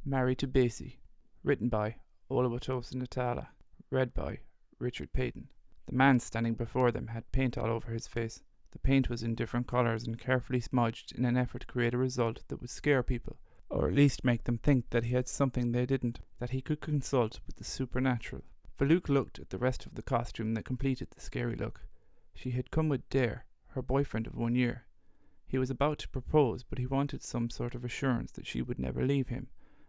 Married to Bassey, written by Oluwatosin Natala, read by Richard Payton. The man standing before them had paint all over his face. The paint was in different colours and carefully smudged in an effort to create a result that would scare people, or at least make them think that he had something they didn't, that he could consult with the supernatural. Faluk looked at the rest of the costume that completed the scary look. She had come with Dare, her boyfriend of 1 year. He was about to propose, but he wanted some sort of assurance that she would never leave him,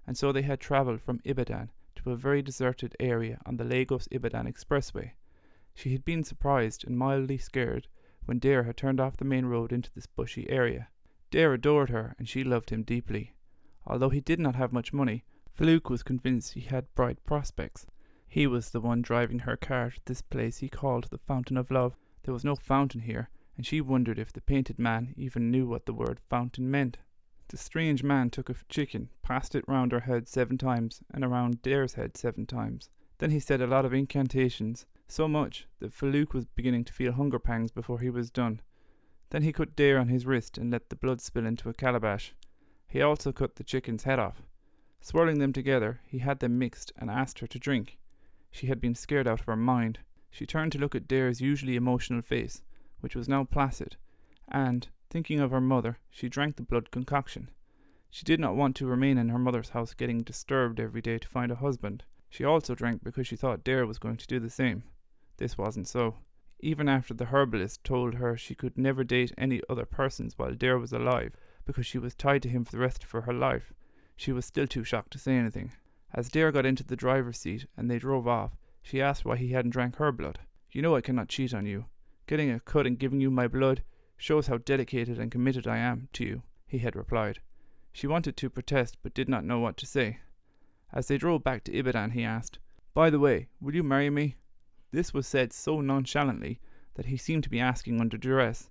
and so they had travelled from Ibadan to a very deserted area on the Lagos-Ibadan expressway. She had been surprised and mildly scared when Dare had turned off the main road into this bushy area. Dare adored her, and she loved him deeply. Although he did not have much money, Faluk was convinced he had bright prospects. He was the one driving her car to this place he called the Fountain of Love. There was no fountain here, and she wondered if the painted man even knew what the word fountain meant. The strange man took a chicken, passed it round her head 7 times, and around Dare's head 7 times. Then he said a lot of incantations, so much that Faluk was beginning to feel hunger pangs before he was done. Then he cut Dare on his wrist and let the blood spill into a calabash. He also cut the chicken's head off. Swirling them together, he had them mixed and asked her to drink. She had been scared out of her mind. She turned to look at Dare's usually emotional face, which was now placid, and, thinking of her mother, she drank the blood concoction. She did not want to remain in her mother's house getting disturbed every day to find a husband. She also drank because she thought Dare was going to do the same. This wasn't so. Even after the herbalist told her she could never date any other persons while Dare was alive, because she was tied to him for the rest of her life, she was still too shocked to say anything. As Dare got into the driver's seat and they drove off, she asked why he hadn't drank her blood. "You know I cannot cheat on you. Getting a cut and giving you my blood shows how dedicated and committed I am to you," he had replied. She wanted to protest but did not know what to say. As they drove back to Ibadan, he asked, "By the way, will you marry me?" This was said so nonchalantly that he seemed to be asking under duress,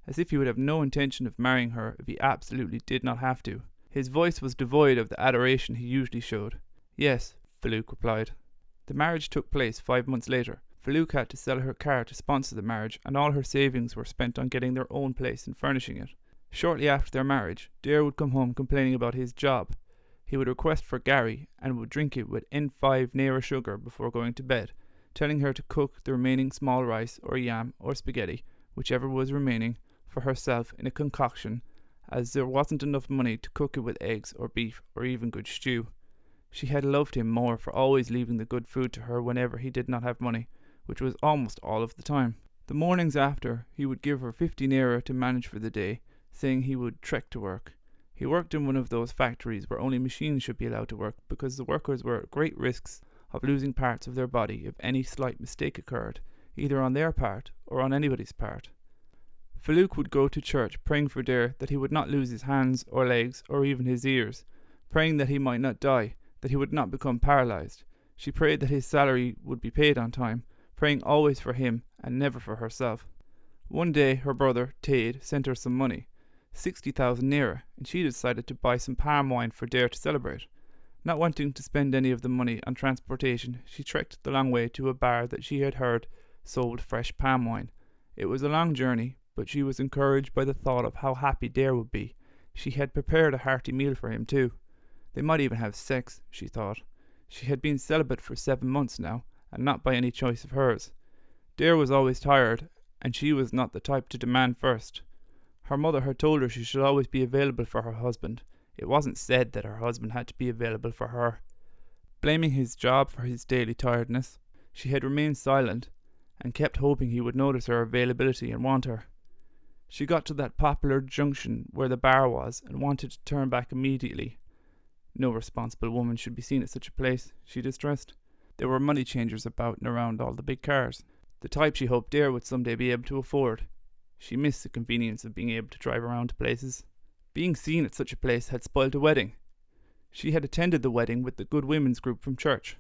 as if he would have no intention of marrying her if he absolutely did not have to. His voice was devoid of the adoration he usually showed. "Yes," Faluk replied. The marriage took place 5 months later. Faluk had to sell her car to sponsor the marriage, and all her savings were spent on getting their own place and furnishing it. Shortly after their marriage, Dare would come home complaining about his job. He would request for Gary and would drink it with N5 Naira sugar before going to bed, telling her to cook the remaining small rice or yam or spaghetti, whichever was remaining, for herself in a concoction, as there wasn't enough money to cook it with eggs or beef or even good stew. She had loved him more for always leaving the good food to her whenever he did not have money, which was almost all of the time. The mornings after, he would give her 50 Naira to manage for the day, saying he would trek to work. He worked in one of those factories where only machines should be allowed to work because the workers were at great risks of losing parts of their body if any slight mistake occurred, either on their part or on anybody's part. Faluk would go to church praying for Dare that he would not lose his hands or legs or even his ears, praying that he might not die, that he would not become paralyzed. She prayed that his salary would be paid on time, praying always for him and never for herself. One day her brother, Tade, sent her some money, 60,000 Naira, and she decided to buy some palm wine for Dare to celebrate. Not wanting to spend any of the money on transportation, she trekked the long way to a bar that she had heard sold fresh palm wine. It was a long journey, but she was encouraged by the thought of how happy Dare would be. She had prepared a hearty meal for him too. They might even have sex, she thought. She had been celibate for 7 months now, and not by any choice of hers. Dare was always tired, and she was not the type to demand first. Her mother had told her she should always be available for her husband. It wasn't said that her husband had to be available for her. Blaming his job for his daily tiredness, she had remained silent, and kept hoping he would notice her availability and want her. She got to that popular junction where the bar was, and wanted to turn back immediately. No responsible woman should be seen at such a place, she distressed. There were money changers about and around all the big cars, the type she hoped Dare would someday be able to afford. She missed the convenience of being able to drive around to places. Being seen at such a place had spoilt a wedding. She had attended the wedding with the Good Women's group from church.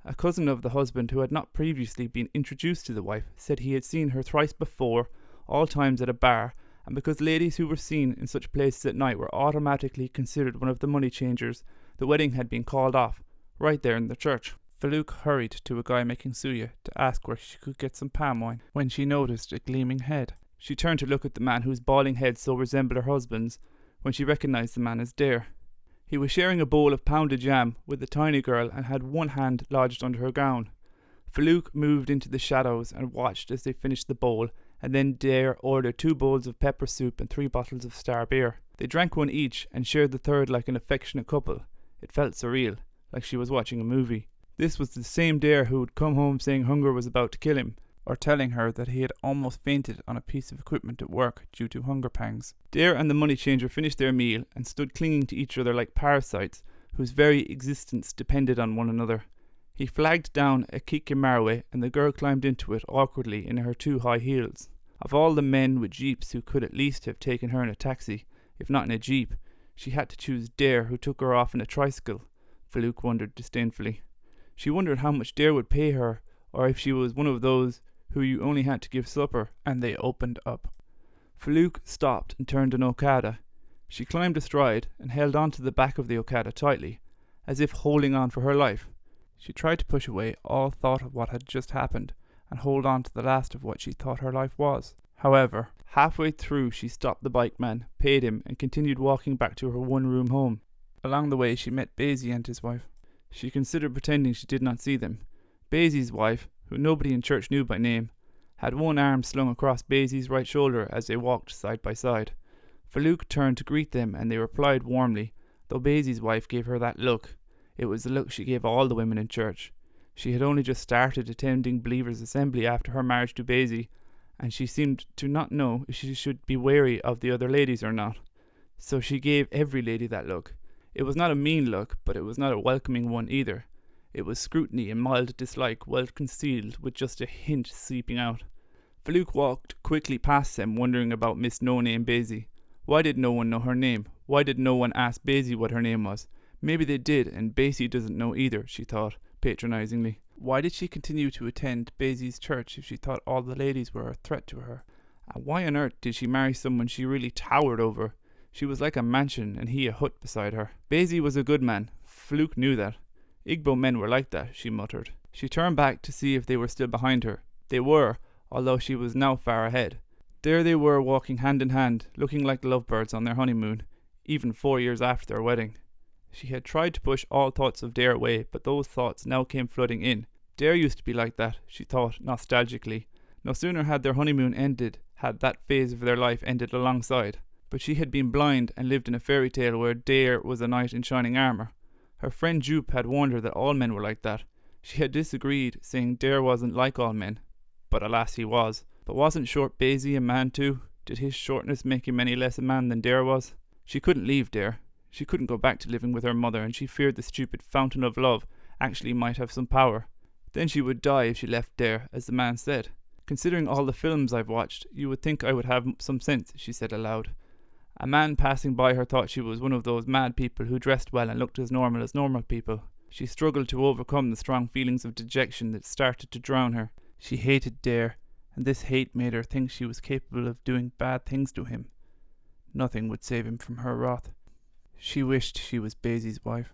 A cousin of the husband, who had not previously been introduced to the wife, said he had seen her thrice before, all times at a bar, and because ladies who were seen in such places at night were automatically considered one of the money changers, the wedding had been called off, right there in the church. Faluk hurried to a guy making suya to ask where she could get some palm wine, when she noticed a gleaming head. She turned to look at the man whose balding head so resembled her husband's, when she recognized the man as Dare. He was sharing a bowl of pounded jam with a tiny girl and had one hand lodged under her gown. Farouk moved into the shadows and watched as they finished the bowl, and then Dare ordered 2 bowls of pepper soup and 3 bottles of star beer. They drank one each and shared the third like an affectionate couple. It felt surreal, like she was watching a movie. This was the same Dare who would come home saying hunger was about to kill him, or telling her that he had almost fainted on a piece of equipment at work due to hunger pangs. Dare and the money changer finished their meal and stood clinging to each other like parasites whose very existence depended on one another. He flagged down a kike marwe and the girl climbed into it awkwardly in her 2 high heels. Of all the men with jeeps who could at least have taken her in a taxi, if not in a jeep, she had to choose Dare, who took her off in a tricycle. Farouk wondered disdainfully. She wondered how much Dare would pay her, or if she was one of those who you only had to give supper and they opened up. Farouk stopped and turned an Okada. She climbed astride and held on to the back of the Okada tightly, as if holding on for her life. She tried to push away all thought of what had just happened and hold on to the last of what she thought her life was. However, halfway through she stopped the bike man, paid him, and continued walking back to her 1-room home. Along the way she met Bassey and his wife. She considered pretending she did not see them. Bassey's wife, who nobody in church knew by name, had one arm slung across Bassey's right shoulder as they walked side by side. Farouk turned to greet them and they replied warmly, though Bassey's wife gave her that look. It was the look she gave all the women in church. She had only just started attending Believers' Assembly after her marriage to Bassey, and she seemed to not know if she should be wary of the other ladies or not. So she gave every lady that look. It was not a mean look, but it was not a welcoming one either. It was scrutiny and mild dislike, well concealed, with just a hint seeping out. Farouk walked quickly past them, wondering about Miss No-Name Bassey. Why did no one know her name? Why did no one ask Bassey what her name was? Maybe they did, and Bassey doesn't know either, she thought, patronizingly. Why did she continue to attend Bassey's church if she thought all the ladies were a threat to her? And why on earth did she marry someone she really towered over? She was like a mansion, and he a hut beside her. Bassey was a good man. Farouk knew that. Igbo men were like that, she muttered. She turned back to see if they were still behind her. They were, although she was now far ahead. There they were walking hand in hand, looking like lovebirds on their honeymoon, even 4 years after their wedding. She had tried to push all thoughts of Dare away, but those thoughts now came flooding in. Dare used to be like that, she thought nostalgically. No sooner had their honeymoon ended, had that phase of their life ended alongside. But she had been blind and lived in a fairy tale where Dare was a knight in shining armour. Her friend Jupe had warned her that all men were like that. She had disagreed, saying Dare wasn't like all men. But alas, he was. But wasn't short Bassey a man too? Did his shortness make him any less a man than Dare was? She couldn't leave Dare. She couldn't go back to living with her mother, and she feared the stupid fountain of love actually might have some power. Then she would die if she left Dare, as the man said. Considering all the films I've watched, you would think I would have some sense, she said aloud. A man passing by her thought she was one of those mad people who dressed well and looked as normal people. She struggled to overcome the strong feelings of dejection that started to drown her. She hated Dare, and this hate made her think she was capable of doing bad things to him. Nothing would save him from her wrath. She wished she was Bassey's wife.